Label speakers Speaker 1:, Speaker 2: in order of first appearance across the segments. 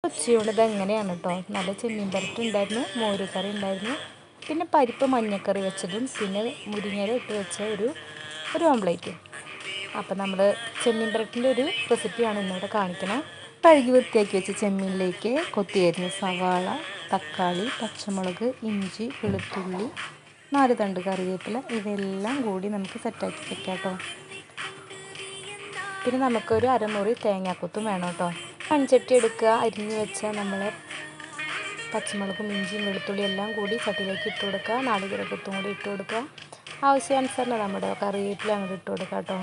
Speaker 1: ഉച്ചയൂണ് ഇതെങ്ങനെയാണ് കേട്ടോ. നല്ല ചെമ്മീൻ പരട്ട് ഉണ്ടായിരുന്നു, മോരുകറി ഉണ്ടായിരുന്നു, പിന്നെ പരിപ്പ് മഞ്ഞക്കറി വെച്ചതും, പിന്നെ മുരിങ്ങയില ഇട്ട് വെച്ച ഒരു ഓംപ്ലേറ്റും. അപ്പം നമ്മൾ ചെമ്മീൻ പരട്ടിൻ്റെ ഒരു റെസിപ്പിയാണ് ഇന്നിവിടെ കാണിക്കണം. കഴുകി വൃത്തിയാക്കി വെച്ച ചെമ്മീനിലേക്ക് കൊത്തിയരിഞ്ഞ സവാള, തക്കാളി, പച്ചമുളക്, ഇഞ്ചി, വെളുത്തുള്ളി, 4 തണ്ട് കറിവേപ്പില ഇവയെല്ലാം കൂടി നമുക്ക് സെറ്റാക്കി വെക്കാം കേട്ടോ. പിന്നെ നമുക്കൊരു അരമുറി തേങ്ങാക്കൊത്തും വേണം കേട്ടോ. മൺചട്ടി എടുക്കുക, അരിഞ്ഞ് വെച്ച നമ്മൾ പച്ചമുളകും ഇഞ്ചിയും വെളുത്തുള്ളി എല്ലാം കൂടി ചട്ടിയിലേക്ക് ഇട്ട് കൊടുക്കുക. നാളികേരക്കൊത്തും കൂടി ഇട്ട് കൊടുക്കുക. ആവശ്യാനുസരണം നമ്മുടെ കറിവേപ്പില അങ്ങോട്ട് ഇട്ട് കൊടുക്കുക കേട്ടോ.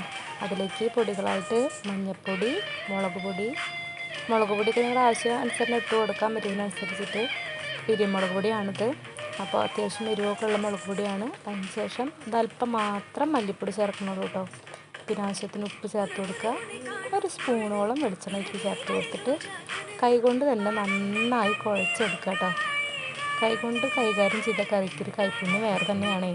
Speaker 1: അതിലേക്ക് പൊടികളായിട്ട് മഞ്ഞൾപ്പൊടി, മുളക് പൊടിയൊക്കെ നിങ്ങളുടെ ആവശ്യാനുസരണം ഇട്ട് കൊടുക്കാം, എരിവിനനുസരിച്ചിട്ട്. പിരിമുളക് പൊടിയാണിത്, അപ്പോൾ അത്യാവശ്യം എരിവൊക്കെ ഉള്ള മുളക് പൊടിയാണ്. അതിന് ശേഷം ഇതല്പം മാത്രം മല്ലിപ്പൊടി ചേർക്കുന്നുള്ളൂ കേട്ടോ. പിന്നെ ആവശ്യത്തിന് ഉപ്പ് ചേർത്ത് കൊടുക്കുക. ഒരു സ്പൂണോളം വെളിച്ചെണ്ണ ചേർത്ത് കൊടുത്തിട്ട് കൈകൊണ്ട് തന്നെ നന്നായി കുഴച്ചെടുക്കുക കേട്ടോ. കൈകൊണ്ട് കൈകാര്യം ചെയ്ത കറിക്കൊരു കൈപ്പുണ്യം വേറെ തന്നെയാണ്.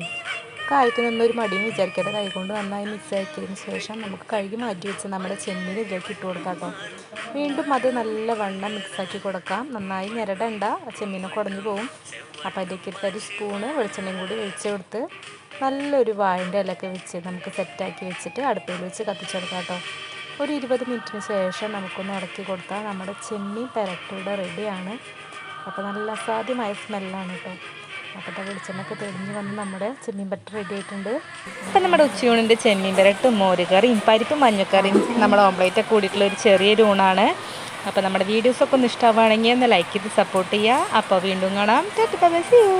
Speaker 1: കാര്യത്തിനൊന്നും ഒരു മടിയും വിചാരിക്കാതെ കൈകൊണ്ട് നന്നായി മിക്സ് ആക്കിയതിന് ശേഷം നമുക്ക് കഴുകി മാറ്റി വെച്ച് നമ്മുടെ ചെമ്മീൻ ഇതിലേക്ക് ഇട്ട് കൊടുക്കാം കേട്ടോ. വീണ്ടും അത് നല്ല വണ്ണം മിക്സാക്കി കൊടുക്കാം. നന്നായി ഞെരടണ്ട, ചെമ്മീനൊക്കെ ഉടഞ്ഞു പോകും. അപ്പോൾ അതിലേക്ക് ഇട്ട് ഒരു സ്പൂണ് വെളിച്ചെണ്ണയും കൂടി ഒഴിച്ച് കൊടുത്ത് നല്ലൊരു വാഴൻ്റെ ഇലയൊക്കെ വെച്ച് നമുക്ക് സെറ്റാക്കി വെച്ചിട്ട് അടുപ്പിൽ വെച്ച് കത്തിച്ചെടുക്കാം കേട്ടോ. ഒരു 20 മിനിറ്റിന് ശേഷം നമുക്കൊന്ന് ഇളക്കി കൊടുത്താൽ നമ്മുടെ ചെമ്മീൻ പെരട്ടിയുടെ റെഡിയാണ്. അപ്പോൾ നല്ല അസാധ്യമായ സ്മെല്ലാണ് കേട്ടോ. അപ്പോൾ വെളിച്ചെണ്ണൊക്കെ തെളിഞ്ഞ് വന്ന് നമ്മുടെ ചെമ്മീൻ പെരട്ട് റെഡി ആയിട്ടുണ്ട്. അപ്പം നമ്മുടെ ഉച്ചയൂണിൻ്റെ ചെമ്മീൻ പെരട്ടും മോരുകറിയും പരിപ്പ് മഞ്ഞക്കറിയും നമ്മുടെ ഓംപ്ലേറ്റൊക്കെ കൂടിയിട്ടുള്ള ഒരു ചെറിയൊരു ഊണാണ്. അപ്പോൾ നമ്മുടെ വീഡിയോസൊക്കെ ഒന്ന് ഇഷ്ടമാവുകയാണെങ്കിൽ ഒന്ന് ലൈക്ക് ചെയ്ത് സപ്പോർട്ട് ചെയ്യുക. അപ്പോൾ വീണ്ടും കാണാം. Tata, bye, see U.